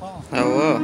Awo.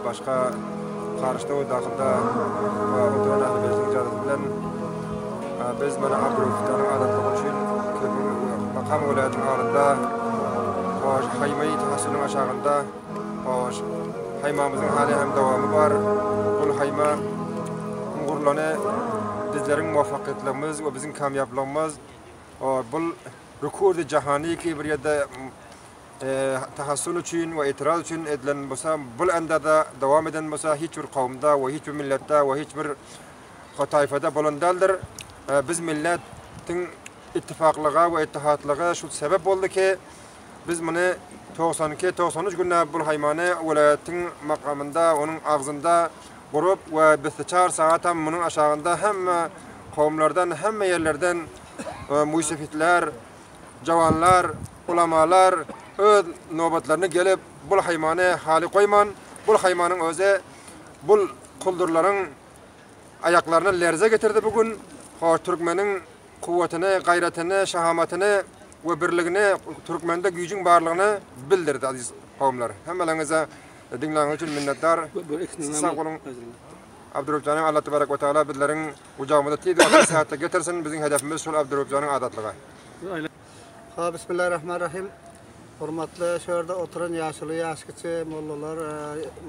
Başka karıştı o dağında oturan ahbezlik cadı bilen biz bana Abdülfuttan'ın adatlığı için makam olayatın ağrında haymayı tahsilin aşağında haymamızın hali hem devamı var. Bu hayma uğurlanı bizlerin muvaffakiyetlerimiz ve bizim kamyablığımız bu rekordu cihani ki bir yerde tahassul için ve itiraz için edilen mesela bu endada devam eden mesela hiçbir kavimde ve hiçbir millette ve hiçbir tayfada bulundadır. Biz milletin ittifaklığa ve ittihatlığa şu sebep oldu ki biz bunu 92-93 günde bu haymanı vilayetin makamında onun ağzında vurup ve bistiçar saatten bunun aşağında hem kavimlerden hem yerlerden müsefitler, cavanlar, ulamalar öz nöbetlerine gelip bu haymanı hali koyman, bu haymanın özü bu kuldurların ayaklarına lerze getirdi bugün. Türkmenin kuvvetini, gayretini, şahamatini ve birliğini, Türkmen'de gücün varlığını bildirdi aziz kavimler. Hemelinize dinleyen için minnettar. Sağ olun. Abdülrahman'ın Allah tebarek ve teala bizlerin ucağımızda tiydi ve saatte getirsin. Bizim hedefimiz şu Abdülrahman'ın adatlığı. Bismillahirrahmanirrahim. Hurmatly şöyle oturan yaşlı yaşkıçı mollalar,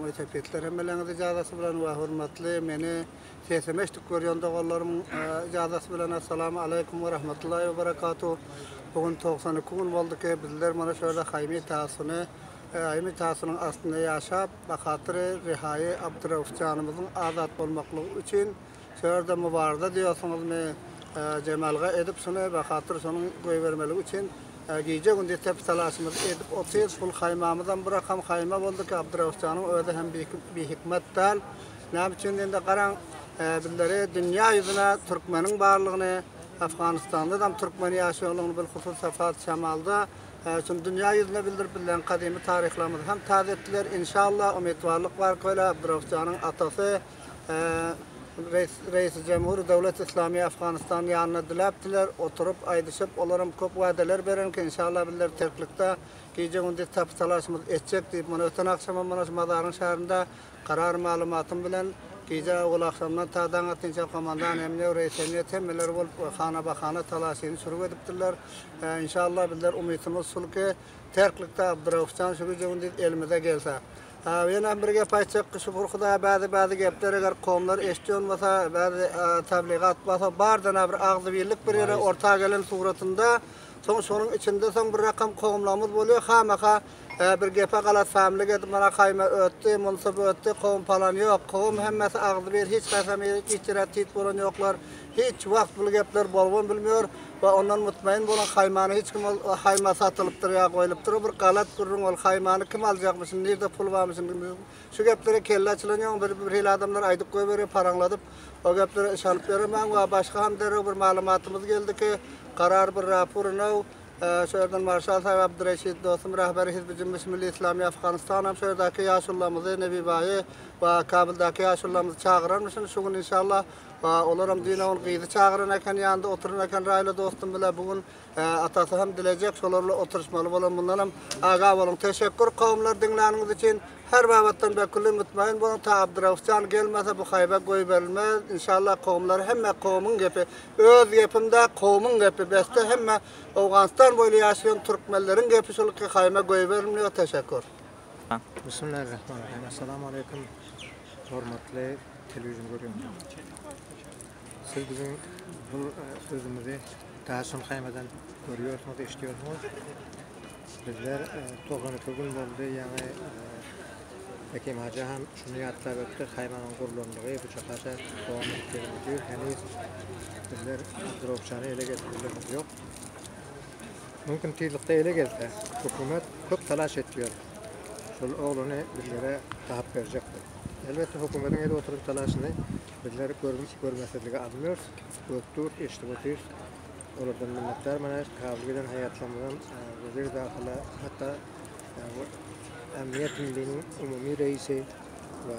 mütefekler hemmeleriňiz icazasy bilen we hurmatly meni sesemeşdik görýän dagalarym icazasy bilen assalamu alaykum we rahmatullahi we barakatuh. Bugün 92 gün bolduky bizler mana şöyle haymi tasynyň aslynda ýaşap, bakatyry Rihayi Abdurrahmanymyzyň azat bolmaklygy üçin şöyle mübarada diýersiňizmi Cemalga edip şunu bakatyr şonuň goý bermeligi üçin gece günde tep talaşımız edip 30 pul haymamızdan bir rakam hayma oldu ki Abdurrahman'ın öyle hem bir hikmet dal. Ne için de qaran billeri dünya yüzüne Türkmenin varlığını Afganistan'da da Türkmen yaşayanlığını bil husus safat şamalda çünkü dünya yüzüne bilen kadimi tarihlerimiz hem taze ettiler. İnşallah umutvarlık var ki Abdurrahman'ın atası Reis Cumhur Devlet İslami Afganistan yanına dileptiler, oturup aydışıp onların köp vadeler veren ki inşallah bilirler terklikte gece gündüz tapsalaşımız edecek deyip bunu öten akşama mazarın şehrinde karar malumatım bilen gece ol akşamdan tağdan atınca komandan emniye reis emniyet emniler olup xana baxana talaşını sürüp ediptiler. İnşallah bilirler umutimiz sul ki terklikte Abdurrahman şu gece gündüz elimize gelse. Yana birge payçak şu Xuda bazı gepler eğer qomlar eşdiyormasa bazı tabliğat basa bardan bir ağzı birlik bir yere orta gelen suratında sonun içinde son bir rakam qomlarımız oluyor. Xamaxa bir gepe qalat family edip mana qayma ötdi, munsab ötdi, qom falan yok. Qom hemmesi ağzı bir hiç qasam içiratit bolan yoklar. Hiç vaqt bu gepler bolğun bilmiyor ve ondan mutmain bolan qaymanı hiç kim hayma satılıptır ya qoyuluptır. Bir qalat gurrun ol qaymanı kim alacakmısın, nerede pul varmısın? Şu geplere kelle açılanıyor, bir adamlar aydık qoy veriyor, paranladıp o gepleri çalıp veremem ve başka hem bir malumatımız geldi ki karar bir raporunu Şöhrden Marşal Sahibi Abdurreşid dostum rahberi Hizb-i Cümhuriyet Milli İslami Afganistan'ım şöhrdaki yaşullahımızı Nebi Bayi ve Kabil'daki yaşullahımızı çağıranmışsın. Şu gün inşallah olaram dinavun qıydı çağıran eken yanında oturun eken raylı dostum bile bugün atası hem dilecek solarla oturuşmalı olan bundan ağa olun. Teşekkür kavimler dinleriniz için. Her babattan bekülü mutmain bulun. Ta Abdurrahman gelmese bu haybe koy verilmez. İnşallah kavimler hemme kavmin gepi. Öz gepimde kavmin gepi. Beste hemme Afganistan boylu yaşayan Türkmenlerin gepi şolu ki haybe koy verilmiyor. Teşekkür. Bismillahirrahmanirrahim. Assalamu alaikum. Hormatly televizyon görüyorum. Siz bizim bu sözümüzü daha son haymadan görüyorsunuz, işliyorsunuz. Bizler 92 gün oldu yani Ekim Hacı hem şunu yatlar öttü, haymanın kurulunluğu bu çakaşa devam ettiğimiz diyor. Henüz bizler Abdurrahman'ı ele getirdiğimiz yok. Mümkün tezlikte ele gelse, hükümet çok telaş ediyor. Şol oğlunu bizlere tahap verecektir. Elbette hükümetin ele oturup talaşını bizleri görmesizliğe almıyoruz. Öktür, eştibatır. Oradan minnettar bana kabul eden hayatlarımızdan vazir dahil hatta Emniyet Milli'nin umumi reisi ve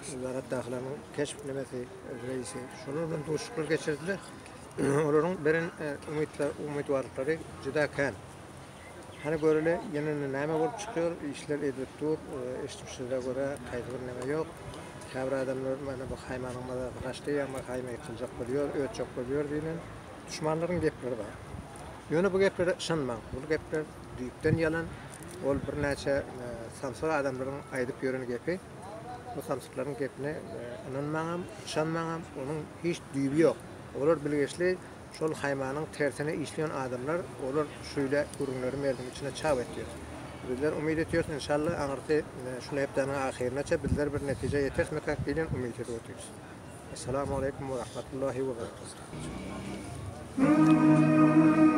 Wilaret Dahilanın keşflemesi reisi. Şunlardan duruşuklar geçirdiler. Onların berin umutvarlıkları cüda Hani böyle yine neme olup çıkıyor, işler ediliyor, işçilere göre kayıtlı neme yok. Kabir adamlar bana bu haymanımda kaçtı ama hayma yıkılacak oluyor, ötecek oluyor diye düşmanların gepleri var. Yine bu gepleri şanmam, bu gepler büyükten yalan. Ol bir neçe samsar adamların aydıp yörünü gepi. Bu samsarların gepine inanmağım, şanmağım, onun hiç düğümü yok. Olur bilgeçli, şol haymanın tersine işleyen adamlar olur şöyle ürünlerin verdiğim içine çav ediyor. Bizler umut ediyoruz inşallah anırtı şunu hepten ahirine çe bizler bir netice yetişmek bilin umut ediyoruz. Esselamu aleyküm ve rahmetullahi ve berekatuhu.